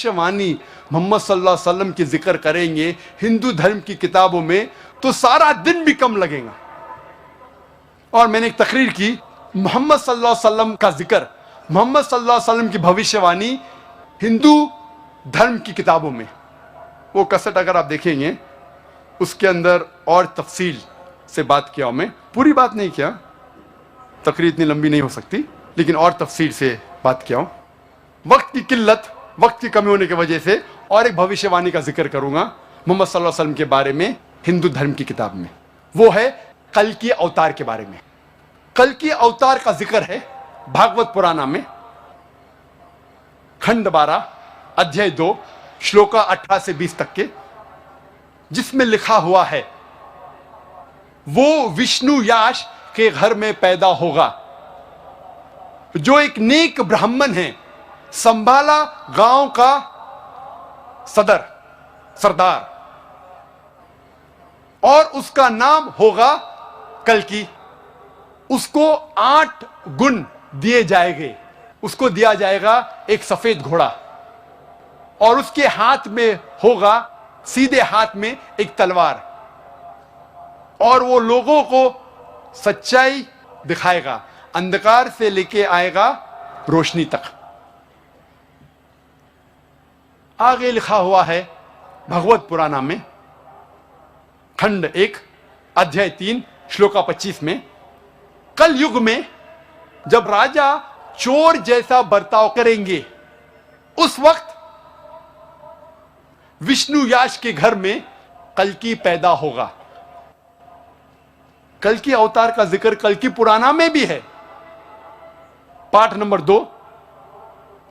भविष्यवाणी मोहम्मद सल्लल्लाहु अलैहि वसल्लम की जिक्र करेंगे हिंदू धर्म की किताबों में तो सारा दिन भी कम लगेगा। और मैंने एक तकरीर की, मोहम्मद सल्लल्लाहु अलैहि वसल्लम का जिक्र, मोहम्मद सल्लल्लाहु अलैहि वसल्लम की भविष्यवाणी हिंदू धर्म की किताबों में, वो कसट अगर आप देखेंगे उसके अंदर और तफसील से बात किया। मैं पूरी बात नहीं किया, तकरीर इतनी लंबी नहीं हो सकती, लेकिन और तफसील से बात किया हूँ। वक्त की किल्लत, वक्त की कमी होने की वजह से और एक भविष्यवाणी का जिक्र करूंगा मोहम्मद सल्लल्लाहु अलैहि वसल्लम के बारे में हिंदू धर्म की किताब में। वो है कल की अवतार के बारे में। कल की अवतार का जिक्र है भागवत पुराण में, खंड 12 अध्याय 2 श्लोका 18 से 20 तक के, जिसमें लिखा हुआ है वो विष्णु याश के घर में पैदा होगा जो एक नेक ब्राह्मण है, संभाला गांव का सरदार, और उसका नाम होगा कल्कि। उसको 8 गुण दिए जाएंगे। उसको दिया जाएगा एक सफेद घोड़ा, और उसके हाथ में होगा, सीधे हाथ में एक तलवार, और वो लोगों को सच्चाई दिखाएगा, अंधकार से लेके आएगा रोशनी तक। आगे लिखा हुआ है भगवत पुराण में खंड 1 अध्याय 3 श्लोका 25 में, कल युग में जब राजा चोर जैसा बर्ताव करेंगे उस वक्त विष्णु याश के घर में कल्कि पैदा होगा। कल्कि अवतार का जिक्र कल्कि पुराना में भी है। पाठ नंबर 2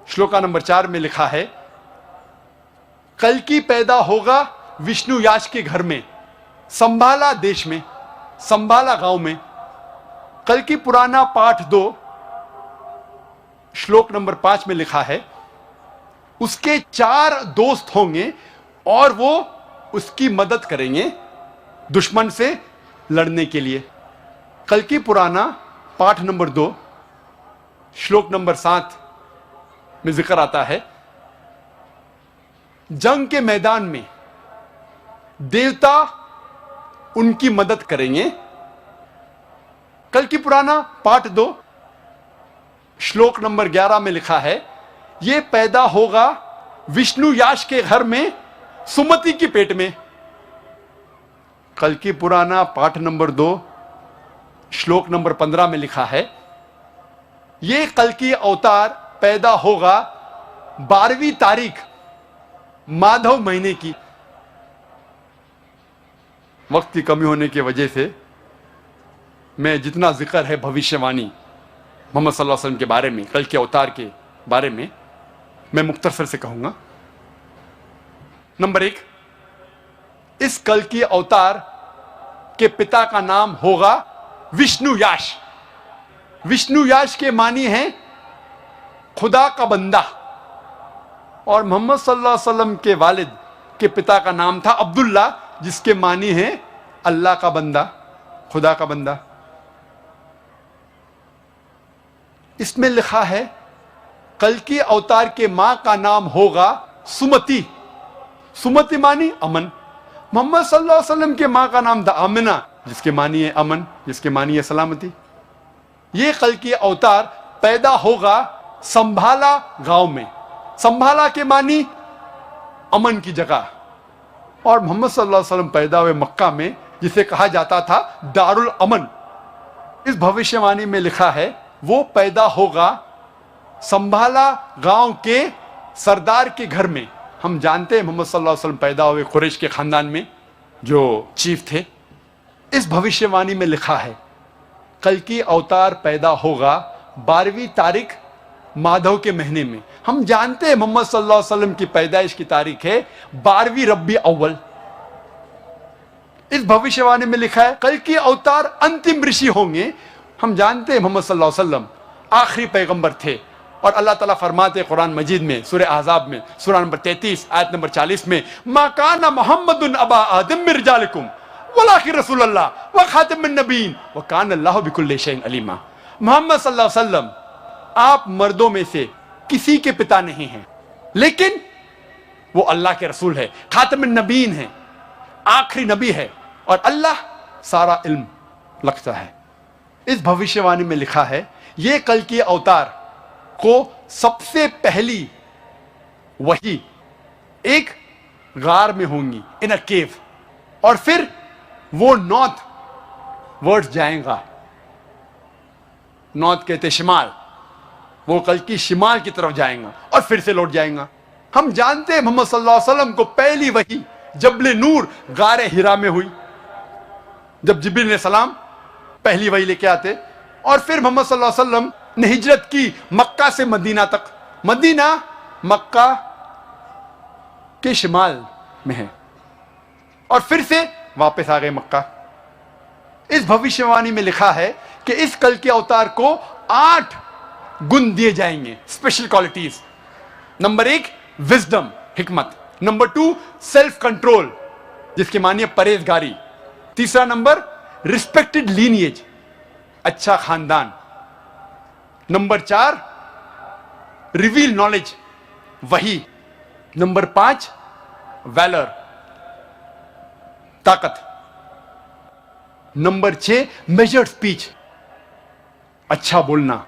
श्लोका नंबर 4 में लिखा है कल्कि पैदा होगा विष्णु याश के घर में, संभाला देश में, संभाला गांव में। कल्कि पुराना पाठ 2 श्लोक नंबर 5 में लिखा है उसके 4 दोस्त होंगे और वो उसकी मदद करेंगे दुश्मन से लड़ने के लिए। कल्कि पुराना पाठ नंबर 2 श्लोक नंबर 7 में जिक्र आता है जंग के मैदान में देवता उनकी मदद करेंगे। कल्कि पुराना पाठ 2 श्लोक नंबर 11 में लिखा है यह पैदा होगा विष्णु याश के घर में सुमति की पेट में। कल्कि पुराना पाठ नंबर 2 श्लोक नंबर 15 में लिखा है यह कल्कि अवतार पैदा होगा 12वीं तारीख माधव महीने की। वक्त की कमी होने की वजह से मैं जितना जिक्र है भविष्यवाणी मोहम्मद सल्लल्लाहु अलैहि वसल्लम के बारे में, कल के अवतार के बारे में, मैं मुख्तसर से कहूंगा। नंबर 1, इस कल के अवतार के पिता का नाम होगा विष्णु याश। विष्णु याश के मानी हैं खुदा का बंदा, और मोहम्मद सल्लल्लाहु अलैहि वसल्लम के वालिद के पिता का नाम था अब्दुल्ला, जिसके मानी है अल्लाह का बंदा, खुदा का बंदा। इसमें लिखा है कल्कि अवतार के मां का नाम होगा सुमति। सुमति मानी अमन। मोहम्मद सल्लल्लाहु अलैहि वसल्लम के मां का नाम था आमिना, जिसके मानी है अमन, जिसके मानी है सलामती। ये कल्कि अवतार पैदा होगा संभाला गांव में। संभाला के मानी अमन की जगह, और मोहम्मद सल्लल्लाहु अलैहि वसल्लम पैदा हुए मक्का में, जिसे कहा जाता था दारुल अमन। इस भविष्यवाणी में लिखा है वो पैदा होगा संभाला गांव के सरदार के घर में। हम जानते हैं मोहम्मद सल्लल्लाहु अलैहि वसल्लम पैदा हुए कुरैश के खानदान में, जो चीफ थे। इस भविष्यवाणी में लिखा है कल्कि अवतार पैदा होगा 12वीं तारीख माधव के महीने में। हम जानते हैं मोहम्मद सल्लल्लाहु अलैहि वसल्लम की पैदाइश की तारीख है 12वीं रब्बी अव्वल। इस भविष्यवाणी में लिखा है कल्कि अवतार अंतिम ऋषि होंगे। हम जानते हैं मोहम्मद सल्लल्लाहु अलैहि वसल्लम आखिरी पैगंबर थे, और अल्लाह ताला फरमाते हैं कुरान मजीद में सूरह अहज़ाब में सूरह नंबर 33 आयत नंबर 40 में मा काना मुहम्मदुन अबा आदम मिन रिजालिकुम वलाकिन रसूलुल्लाह व खातिमुन नबीन व काना अल्लाहु बिकुल्लि शैइन अलीमा। मोहम्मद सल्लल्लाहु अलैहि वसल्लम आप मर्दों में से किसी के पिता नहीं हैं, लेकिन वो अल्लाह के रसूल है, खातमुन नबीन है, आखिरी नबी है, और अल्लाह सारा इल्म रखता है। इस भविष्यवाणी में लिखा है ये कल के अवतार को सबसे पहली वही एक गार में होंगी, इन अ केव, और फिर वो नॉर्थ वर्ड्स जाएगा। नॉर्थ कहते शिमाल, वो कल की शिमाल की तरफ जाएगा और फिर से लौट जाएगा। हम जानते हैं मोहम्मद सल्लल्लाहु अलैहि वसल्लम को पहली वही जबले नूर गारे हिरा में हुई, जब जिब्रील ने सलाम पहली वही लेके आते, और फिर मोहम्मद सल्लल्लाहु अलैहि वसल्लम ने हिजरत की मक्का से मदीना तक। मदीना मक्का के शिमाल में है, और फिर से वापस आ गए मक्का। इस भविष्यवाणी में लिखा है कि इस कल के अवतार को 8 गुण दिए जाएंगे, स्पेशल क्वालिटीज। नंबर 1 विजडम, हिकमत। नंबर 2 सेल्फ कंट्रोल, जिसके मानिए परहेजगारी। तीसरा नंबर रिस्पेक्टेड लीनिएज, अच्छा खानदान। नंबर 4 रिवील नॉलेज, वही। नंबर 5 वैलर, ताकत। नंबर 6 मेजर्ड स्पीच, अच्छा बोलना।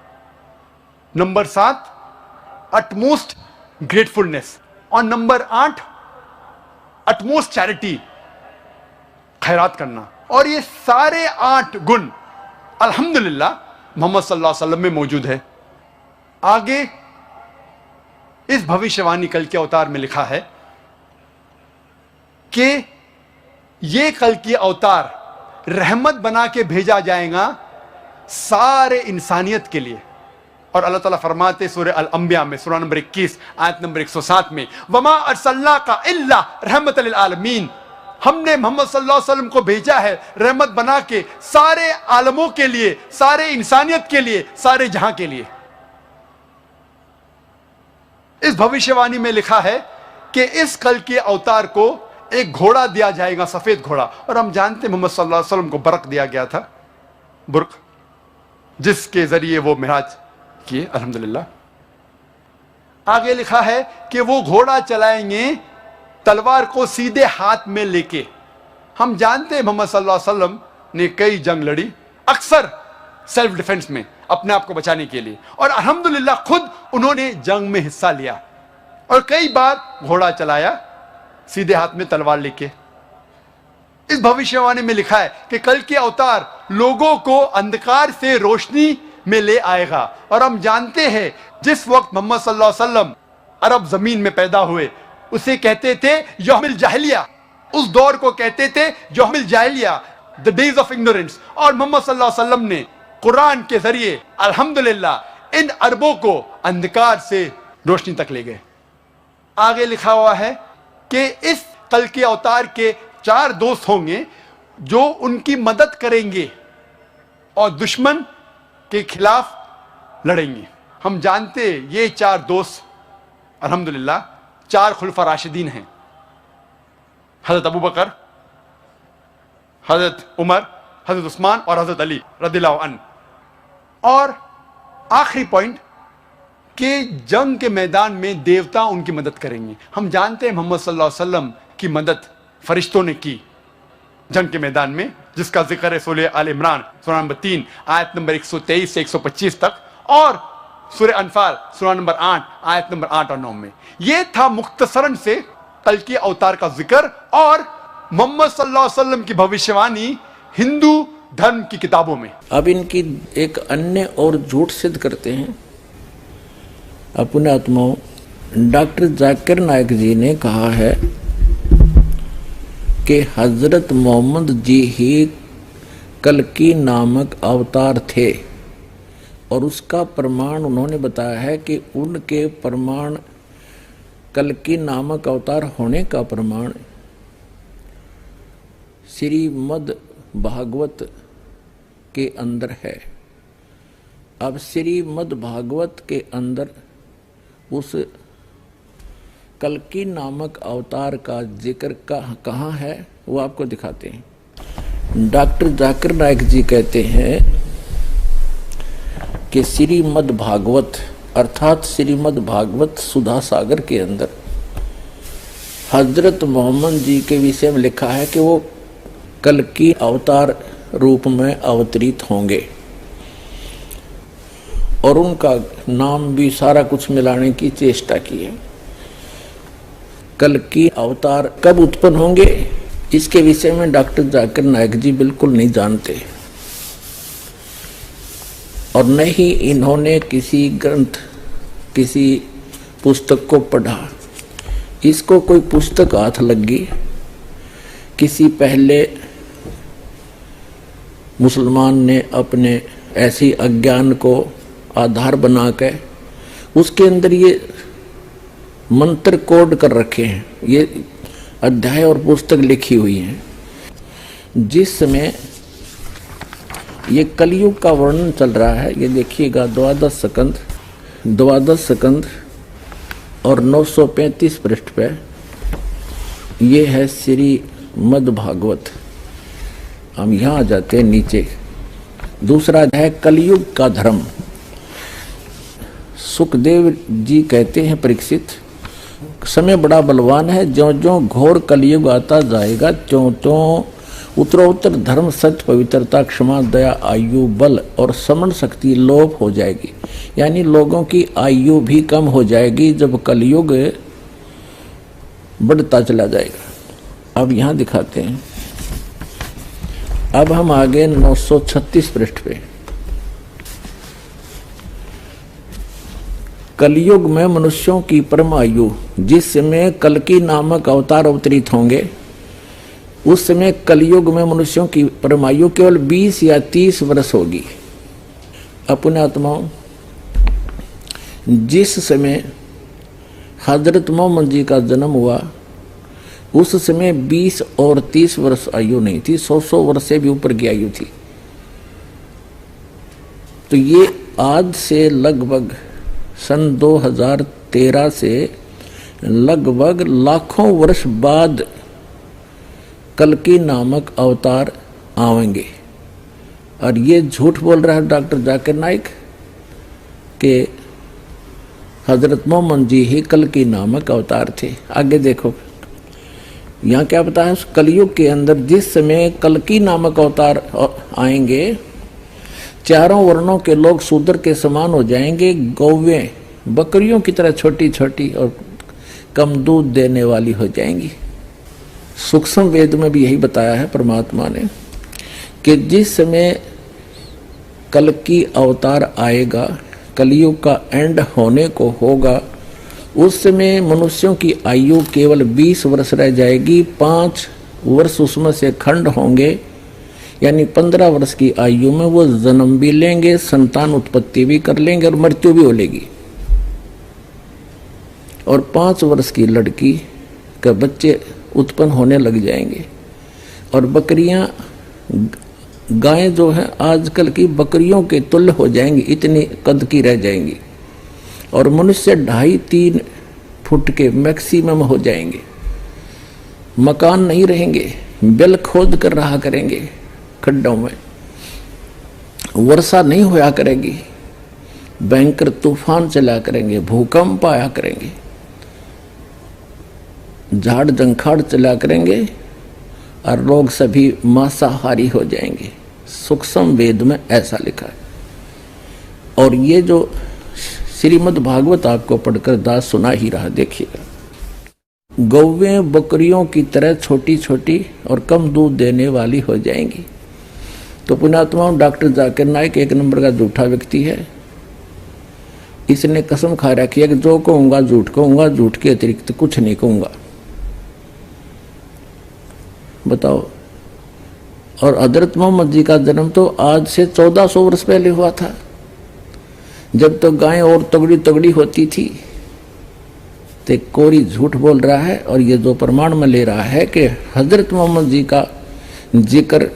नंबर 7 अटमोस्ट ग्रेटफुलनेस, और नंबर 8 अटमोस्ट चैरिटी, खैरात करना। और ये सारे 8 गुण अल्हम्दुलिल्लाह मोहम्मद सल्लल्लाहु अलैहि वसल्लम में मौजूद है। आगे इस भविष्यवाणी कल के अवतार में लिखा है कि ये कल की अवतार रहमत बना के भेजा जाएगा सारे इंसानियत के लिए। और अल्लाह ताला फरमाते सूरह अल-अंबिया में सूरह नंबर 21 आयत नंबर 107 में, वमा अरसलनाका इल्ला रहमतल लिल आलमीन, हमने मोहम्मद सल्लल्लाहु अलैहि वसल्लम को भेजा है रहमत बना के सारे आलमों के लिए, सारे इंसानियत के लिए, सारे जहां के लिए। इस भविष्यवाणी में लिखा है कि इस कल के अवतार को एक घोड़ा दिया जाएगा, सफेद घोड़ा। और हम जानते हैं मोहम्मद सल्लल्लाहु अलैहि वसल्लम को बरक दिया गया था, बुर्क, जिसके जरिए वो मिराज किए, अल्हम्दुलिल्लाह। आगे लिखा है कि वो घोड़ा चलाएंगे तलवार को सीधे हाथ में लेके। हम जानते हैं मोहम्मद सल्लल्लाहु अलैहि वसल्लम ने कई जंग लड़ी, अक्सर सेल्फ डिफेंस में, अपने आप को बचाने के लिए, और अल्हम्दुलिल्लाह खुद उन्होंने जंग में हिस्सा लिया और कई बार घोड़ा चलाया सीधे हाथ में तलवार लेके। इस भविष्यवाणी में लिखा है कि कल के अवतार लोगों को अंधकार से रोशनी में ले आएगा। और हम जानते हैं जिस वक्त मोहम्मद सल्लल्लाहु अलैहि वसल्लम अरब जमीन में पैदा हुए उसे कहते थे यौमिल जाहिलिया, उस दौर को कहते थे यौमिल जाहिलिया, द डेज ऑफ इग्नोरेंस। और मोहम्मद सल्लल्लाहु अलैहि वसल्लम ने कुरान के जरिए अल्हम्दुलिल्लाह इन अरबों को अंधकार से रोशनी तक ले गए। आगे लिखा हुआ है कि इस कल के अवतार के 4 दोस्त होंगे जो उनकी मदद करेंगे और दुश्मन के खिलाफ लड़ेंगे। हम जानते ये 4 दोस्त अल्हम्दुलिल्लाह 4 खुलफा राशिदीन हैं, हजरत अबू बकर, हजरत उमर, हजरत उस्मान और हजरत अली रदियल्लाहु अन्हु। और आखिरी पॉइंट कि जंग के मैदान में देवता उनकी मदद करेंगे। हम जानते हैं मोहम्मद सल्लल्लाहु अलैहि वसल्लम की मदद फरिश्तों ने की जंग के मैदान में, जिसका जिक्र है सूरह आल इमरान सूरह नंबर 3 आयत नंबर 123 से 125 तक, और सूरह अनफाल सूरह नंबर 8 आयत नंबर 8 और 9 में। यह था मुख्तसरन से कल के अवतार का जिक्र और मोहम्मद सल्लल्लाहु अलैहि वसल्लम की भविष्यवाणी हिंदू धर्म की किताबों में। अब इनकी एक अन्य और झूठ सिद्ध करते हैं अपने आत्माओं। डॉक्टर जाकिर नायक जी ने कहा है कि हजरत मोहम्मद जी ही कल्कि नामक अवतार थे, और उसका प्रमाण उन्होंने बताया है कि उनके प्रमाण कल्कि नामक अवतार होने का प्रमाण श्रीमद् भागवत के अंदर है। अब श्रीमद् भागवत के अंदर उस कल्कि नामक अवतार का जिक्र कहाँ है वो आपको दिखाते हैं। डॉक्टर जाकिर नायक जी कहते हैं कि श्रीमद् भागवत अर्थात श्रीमद् भागवत सुधा सागर के अंदर हजरत मोहम्मद जी के विषय में लिखा है कि वो कल की अवतार रूप में अवतरित होंगे और उनका नाम भी सारा कुछ मिलाने की चेष्टा की है। कल की अवतार कब उत्पन्न होंगे इसके विषय में डॉक्टर जाकिर नाइक जी बिल्कुल नहीं जानते और न ही इन्होंने किसी ग्रंथ किसी पुस्तक को पढ़ा। इसको कोई पुस्तक हाथ लगी किसी पहले मुसलमान ने अपने ऐसी अज्ञान को आधार बना के उसके अंदर ये मंत्र कोड कर रखे हैं, ये अध्याय और पुस्तक लिखी हुई हैं। जिस समय ये कलयुग का वर्णन चल रहा है, ये देखिएगा द्वादश स्कंद और 935 पृष्ठ पे ये है श्रीमद् भागवत। हम यहाँ आ जाते हैं नीचे। दूसरा है कलयुग का धर्म। सुखदेव जी कहते हैं परीक्षित, समय बड़ा बलवान है, ज्यों ज्यों घोर कलयुग आता जाएगा त्यों त्यों उत्तरोत्तर धर्म सत्य पवित्रता क्षमा दया आयु बल और समण शक्ति लोप हो जाएगी। यानी लोगों की आयु भी कम हो जाएगी जब कलयुग बढ़ता चला जाएगा। अब यहाँ दिखाते हैं। अब हम आगे 936 पृष्ठ पे। कलयुग में मनुष्यों की परम आयु, जिस समय कल्कि नामक अवतार अवतरित होंगे उस समय कलयुग में मनुष्यों की परम आयु केवल 20 या 30 वर्ष होगी। अपने आत्माओं, जिस समय हजरत मोहम्मद जी का जन्म हुआ उस समय 20 और 30 वर्ष आयु नहीं थी, 100 वर्ष से भी ऊपर की आयु थी। तो ये आज से लगभग सन 2013 से लगभग लाखों वर्ष बाद कल्कि नामक अवतार आवेंगे। और ये झूठ बोल रहा है डॉक्टर जाकिर नाइक कि हजरत मोहम्मद जी ही कल्कि नामक अवतार थे। आगे देखो यहाँ क्या बताया, उस कलयुग के अंदर जिस समय कल्कि नामक अवतार आएंगे चारों वर्णों के लोग शूद्र के समान हो जाएंगे, गौवें बकरियों की तरह छोटी छोटी और कम दूध देने वाली हो जाएंगी। सूक्ष्म वेद में भी यही बताया है परमात्मा ने कि जिस समय कल्कि अवतार आएगा, कलयुग का एंड होने को होगा, उस समय मनुष्यों की आयु केवल 20 वर्ष रह जाएगी। 5 वर्ष उसमें से खंड होंगे, यानी 15 वर्ष की आयु में वो जन्म भी लेंगे, संतान उत्पत्ति भी कर लेंगे और मृत्यु भी हो लेगी। और 5 वर्ष की लड़की के बच्चे उत्पन्न होने लग जाएंगे। और बकरियां, गायें जो हैं आजकल की बकरियों के तुल्य हो जाएंगी, इतनी कद की रह जाएंगी। और मनुष्य 2.5-3 फुट के मैक्सिमम हो जाएंगे। मकान नहीं रहेंगे, बिल खोद कर रहा करेंगे खड्डों में, वर्षा नहीं होया करेगी, भयंकर तूफान चला करेंगे, भूकंप आया करेंगे, झाड़ जंखाड़ चला करेंगे और लोग सभी मांसाहारी हो जाएंगे। सूक्ष्म वेद में ऐसा लिखा है। और ये जो श्रीमद् भागवत आपको पढ़कर दास सुना ही रहा, देखिएगा। गौवें बकरियों की तरह छोटी छोटी और कम दूध देने वाली हो जाएंगी। तो पुण्यात्माओं, डॉक्टर जाकिर नाइक 1 नंबर का झूठा व्यक्ति है। इसने कसम खा रखी है कि जो कहूँगा झूठ कहूँगा, झूठ के अतिरिक्त कुछ नहीं कहूँगा। बताओ। और हजरत मोहम्मद जी का जन्म तो आज से 1400 वर्ष पहले हुआ था, जब तो गायें और तगड़ी तगड़ी होती थी। तो कोरी झूठ बोल रहा है। और ये जो प्रमाण में ले रहा है कि हजरत मोहम्मद जी का जिक्र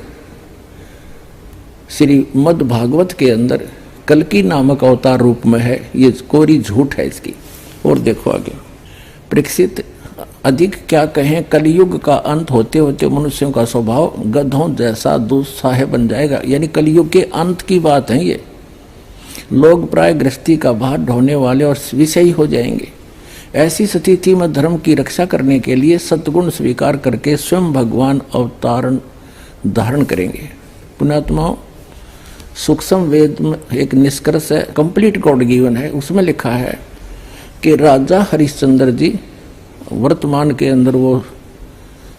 श्रीमद् भागवत के अंदर कल्कि नामक अवतार रूप में है, ये कोरी झूठ है इसकी। और देखो आगे। परीक्षित, अधिक क्या कहें, कलयुग का अंत होते होते मनुष्यों का स्वभाव गधों जैसा दुस्साह बन जाएगा। यानी कलयुग के अंत की बात है ये। लोग प्राय गृहस्थी का भार ढोने वाले और विषयी हो जाएंगे। ऐसी स्थिति में धर्म की रक्षा करने के लिए सत्गुण स्वीकार करके स्वयं भगवान अवतारण धारण करेंगे। पुण्यात्माओं, सूक्ष्म वेद में एक निष्कर्ष है, कंप्लीट गॉड गिवन है, उसमें लिखा है कि राजा हरिश्चंद्र जी वर्तमान के अंदर वो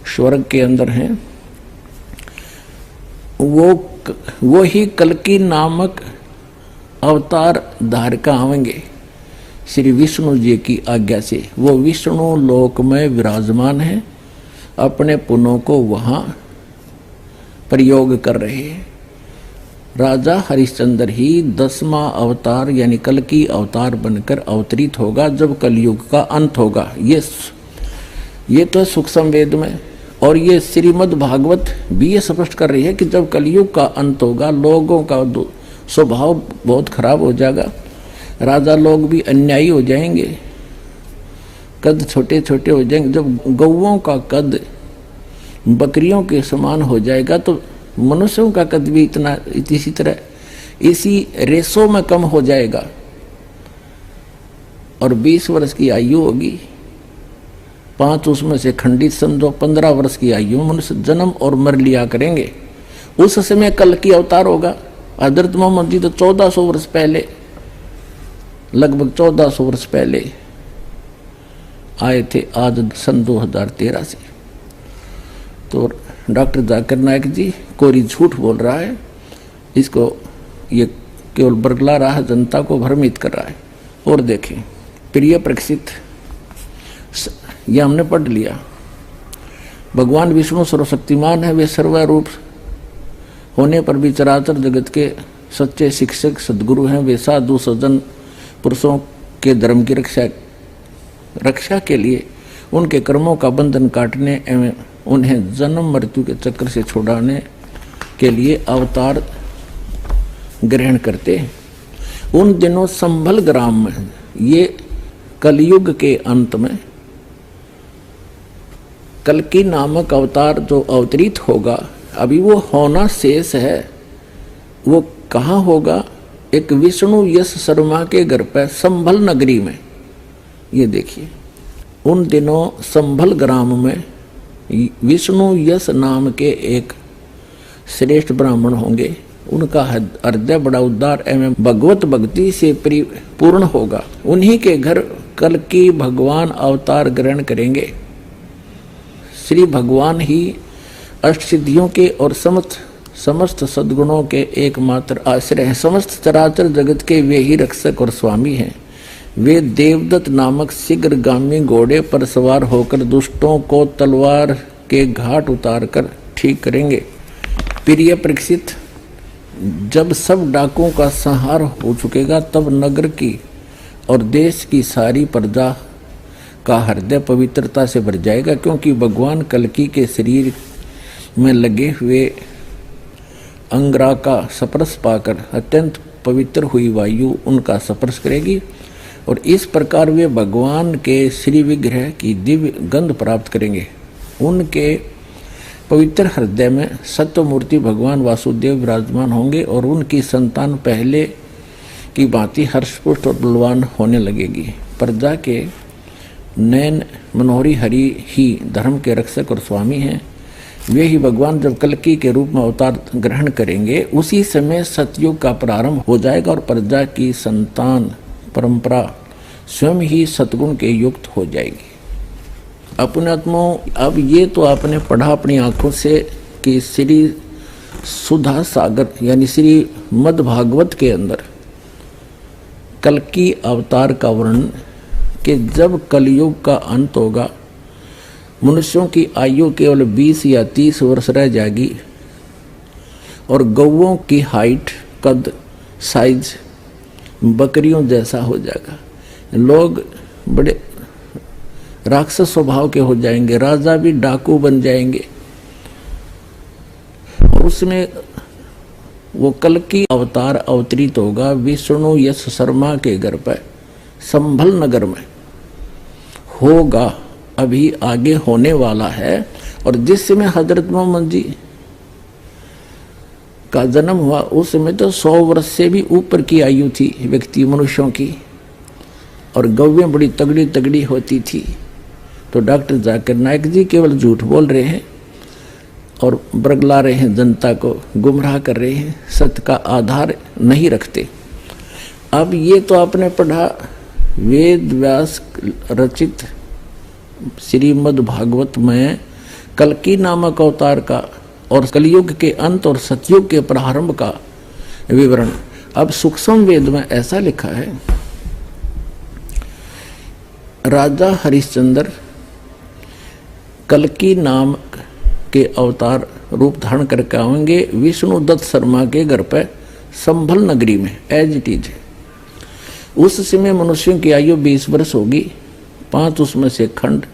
स्वर्ग के अंदर हैं, वो ही कल्कि नामक अवतार धारका आवेंगे श्री विष्णु जी की आज्ञा से। वो विष्णु लोक में विराजमान है, अपने पुनों को वहां प्रयोग कर रहे हैं। राजा हरिश्चंद्र ही 10वां अवतार यानी कल्कि अवतार बनकर अवतरित होगा जब कलयुग का अंत होगा। ये तो सूक्ष्म वेद में, और ये श्रीमद् भागवत भी ये स्पष्ट कर रही है कि जब कलयुग का अंत होगा, लोगों का स्वभाव बहुत खराब हो जाएगा, राजा लोग भी अन्यायी हो जाएंगे, कद छोटे छोटे हो जाएंगे। जब गौओं का कद बकरियों के समान हो जाएगा तो मनुष्यों का कद भी इसी तरह इसी रेशो में कम हो जाएगा। और 20 वर्ष की आयु होगी, 5 उसमें से खंडित समझो, 15 वर्ष की आयु मनुष्य जन्म और मर लिया करेंगे। उस समय कल्कि अवतार होगा। हजरत मोहम्मद जी तो 1400 वर्ष पहले, लगभग 1400 वर्ष पहले आए थे, आज सन 2013 से। तो डॉक्टर जाकिर नायक जी कोरी झूठ बोल रहा है, इसको ये केवल बरगला रहा है, जनता को भ्रमित कर रहा है। और देखें, प्रिय प्रक्षित, ये हमने पढ़ लिया, भगवान विष्णु सर्वशक्तिमान है, वे सर्वरूप होने पर भी चराचर जगत के सच्चे शिक्षक सद्गुरु हैं। वे साधु सज्जन पुरुषों के धर्म की रक्षा के लिए उनके कर्मों का बंधन काटने एवं उन्हें जन्म मृत्यु के चक्र से छुड़ाने के लिए अवतार ग्रहण करते हैं। उन दिनों संभल ग्राम में, ये कलयुग के अंत में कल्कि नामक अवतार जो अवतरित होगा, अभी वो होना शेष है। वो कहाँ होगा? एक विष्णु यश शर्मा के घर पर संभल नगरी में। ये देखिए, उन दिनों संभल ग्राम में विष्णु यश नाम के एक श्रेष्ठ ब्राह्मण होंगे। उनका हृदय बड़ा उदार एवं भगवत भक्ति से पूर्ण होगा। उन्हीं के घर कल्कि भगवान अवतार ग्रहण करेंगे। श्री भगवान ही अष्टसिद्धियों के और समस्त सद्गुणों के एकमात्र आश्रय हैं। समस्त चराचर जगत के वे ही रक्षक और स्वामी हैं। वे देवदत्त नामक शीघ्रगामी घोड़े पर सवार होकर दुष्टों को तलवार के घाट उतारकर ठीक करेंगे। प्रिय परीक्षित, जब सब डाकुओं का संहार हो चुकेगा तब नगर की और देश की सारी प्रजा का हृदय पवित्रता से भर जाएगा, क्योंकि भगवान कल्कि के शरीर में लगे हुए अंगरा का स्पर्श पाकर अत्यंत पवित्र हुई वायु उनका स्पर्श करेगी और इस प्रकार वे भगवान के श्री विग्रह की दिव्य गंध प्राप्त करेंगे। उनके पवित्र हृदय में सत्यमूर्ति भगवान वासुदेव विराजमान होंगे और उनकी संतान पहले की भांति हर्षपुष्ट और बलवान होने लगेगी। प्रजा के नयन मनोहरी हरि ही धर्म के रक्षक और स्वामी हैं। वे ही भगवान जब कल्कि के रूप में अवतार ग्रहण करेंगे, उसी समय सतयुग का प्रारंभ हो जाएगा और प्रजा की संतान परंपरा स्वयं ही सतगुण के युक्त हो जाएगी। अपने आत्माओं, अब ये तो आपने पढ़ा अपनी आंखों से कि श्री सुधा सागर यानी श्री मद् भागवत के अंदर कल्कि अवतार का वर्णन कि जब कलयुग का अंत होगा, मनुष्यों की आयु केवल 20 या 30 वर्ष रह जाएगी और गौओं की हाइट कद साइज बकरियों जैसा हो जाएगा। लोग बड़े राक्षस स्वभाव के हो जाएंगे, राजा भी डाकू बन जाएंगे। और उसमें वो कल्कि अवतार अवतरित होगा विष्णु यश शर्मा के घर पर संभल नगर में होगा, अभी आगे होने वाला है। और जिस समय हजरत मोहम्मद जी का जन्म हुआ उस समय तो 100 वर्ष से भी ऊपर की आयु थी व्यक्ति मनुष्यों की। और गौवें बड़ी तगड़ी तगड़ी होती थी। तो डॉक्टर जाकिर नाइक जी केवल झूठ बोल रहे हैं और बरगला रहे हैं, जनता को गुमराह कर रहे हैं, सत्य का आधार नहीं रखते। अब ये तो आपने पढ़ा वेद व्यास रचित श्रीमद् भागवत में कल्कि नामक अवतार का और कलयुग के अंत और सतयुग के प्रारंभ का विवरण। अब सूक्ष्म वेद में ऐसा लिखा है, राजा हरिश्चंद्र कल्कि नाम के अवतार रूप धारण करके आएंगे विष्णु दत्त शर्मा के घर पर संभल नगरी में, एज इट इज। उस समय मनुष्यों की आयु 20 वर्ष होगी, 5 उसमें से खंड,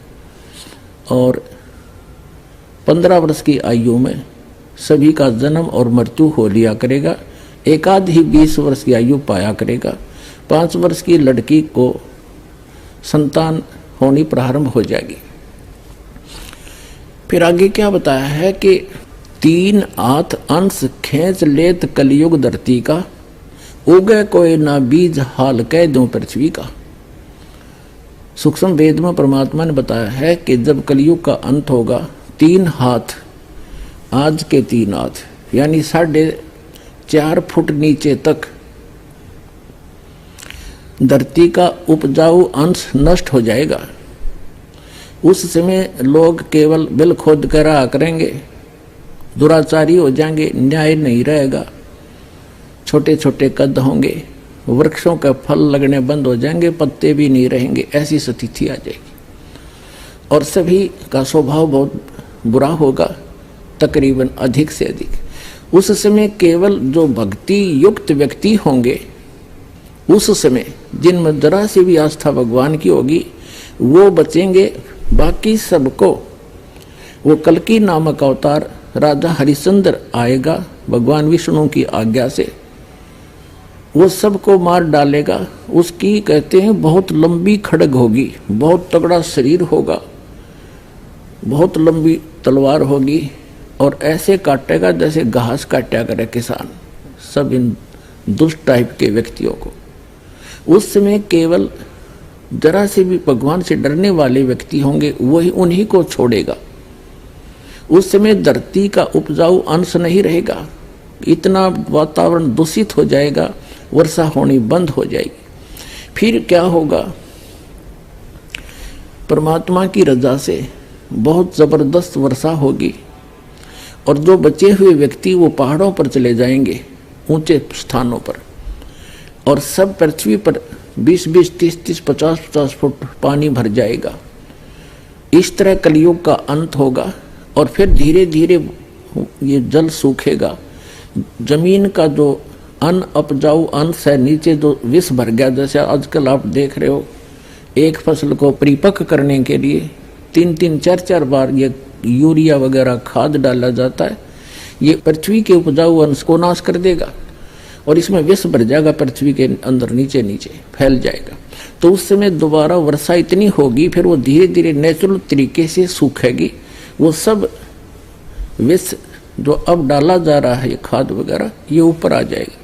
और 15 वर्ष की आयु में सभी का जन्म और मृत्यु हो लिया करेगा। एकाध ही 20 वर्ष की आयु पाया करेगा। 5 वर्ष की लड़की को संतान होनी प्रारंभ हो जाएगी। फिर आगे क्या बताया है कि 3 हाथ अंश खींच लेत कलयुग धरती का, उगे कोई ना बीज हाल कह दूं पृथ्वी का। सूक्ष्म वेद में परमात्मा ने बताया है कि जब कलयुग का अंत होगा, 3 हाथ, आज के 3 हाथ यानी 4.5 फुट नीचे तक धरती का उपजाऊ अंश नष्ट हो जाएगा। उस समय लोग केवल बिल खोद कर रहा करेंगे, दुराचारी हो जाएंगे, न्याय नहीं रहेगा, छोटे छोटे कद होंगे, वृक्षों के फल लगने बंद हो जाएंगे, पत्ते भी नहीं रहेंगे, ऐसी स्थिति आ जाएगी। और सभी का स्वभाव बहुत बुरा होगा, तकरीबन अधिक से अधिक। उस समय केवल जो भक्ति युक्त व्यक्ति होंगे, उस समय जिनमें जरा से भी आस्था भगवान की होगी, वो बचेंगे। बाकी सबको वो कल्कि नामक अवतार राजा हरिश्चंद्र आएगा भगवान विष्णु की आज्ञा से, वो सबको मार डालेगा। उसकी कहते हैं बहुत लंबी खड्ग होगी, बहुत तगड़ा शरीर होगा, बहुत लंबी तलवार होगी, और ऐसे काटेगा जैसे घास काटा करे किसान, सब इन दुष्ट टाइप के व्यक्तियों को। उस समय केवल जरा से भी भगवान से डरने वाले व्यक्ति होंगे, वही उन्हीं को छोड़ेगा। उस समय धरती का उपजाऊ अंश नहीं रहेगा, इतना वातावरण दूषित हो जाएगा, वर्षा होनी बंद हो जाएगी। फिर क्या होगा, परमात्मा की रजा से बहुत जबरदस्त वर्षा होगी, और जो बचे हुए व्यक्ति वो पहाड़ों पर चले जाएंगे, ऊंचे स्थानों पर, और सब पृथ्वी पर 20-20, 30-30, 50-50 फुट पानी भर जाएगा। इस तरह कलयुग का अंत होगा, और फिर धीरे धीरे ये जल सूखेगा। जमीन का जो अन्न उपजाऊ अंश है, नीचे जो विष भर गया, जैसे आजकल आप देख रहे हो, एक फसल को परिपक्व करने के लिए 3-3, 4-4 बार ये यूरिया वगैरह खाद डाला जाता है। ये पृथ्वी के उपजाऊ अंश को नाश कर देगा, और इसमें विष भर जाएगा, पृथ्वी के अंदर नीचे नीचे फैल जाएगा। तो उस समय दोबारा वर्षा इतनी होगी, फिर वो धीरे धीरे नेचुरल तरीके से सूखेगी। वो सब विष जो अब डाला जा रहा है, ये खाद वगैरह, ये ऊपर आ जाएगा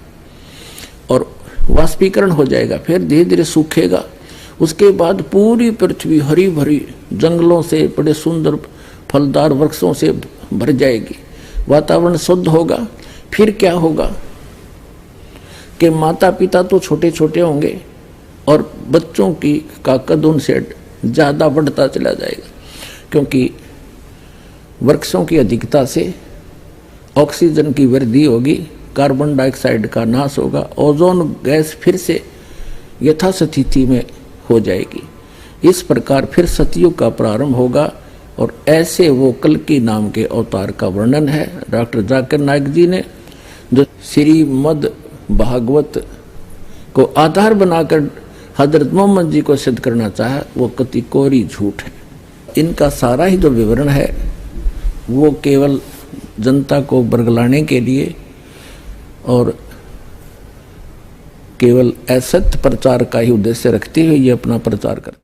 और वाष्पीकरण हो जाएगा, फिर धीरे धीरे सूखेगा। उसके बाद पूरी पृथ्वी हरी भरी जंगलों से, बड़े सुंदर फलदार वृक्षों से भर जाएगी, वातावरण शुद्ध होगा। फिर क्या होगा कि माता पिता तो छोटे छोटे होंगे, और बच्चों की का कद उनसे ज़्यादा बढ़ता चला जाएगा, क्योंकि वृक्षों की अधिकता से ऑक्सीजन की वृद्धि होगी, कार्बन डाइऑक्साइड का नाश होगा, ओजोन गैस फिर से यथास्थिति में हो जाएगी। इस प्रकार फिर सतयुग का प्रारंभ होगा, और ऐसे वो कल्कि नाम के अवतार का वर्णन है डॉक्टर जाकिर नाइक जी ने, जो श्रीमद् भागवत को आधार बनाकर हजरत मोहम्मद जी को सिद्ध करना चाहा, वो कति कोरी झूठ है। इनका सारा ही जो विवरण है वो केवल जनता को बरगलाने के लिए और केवल असत्य प्रचार का ही उद्देश्य रखते हुए ये अपना प्रचार करते।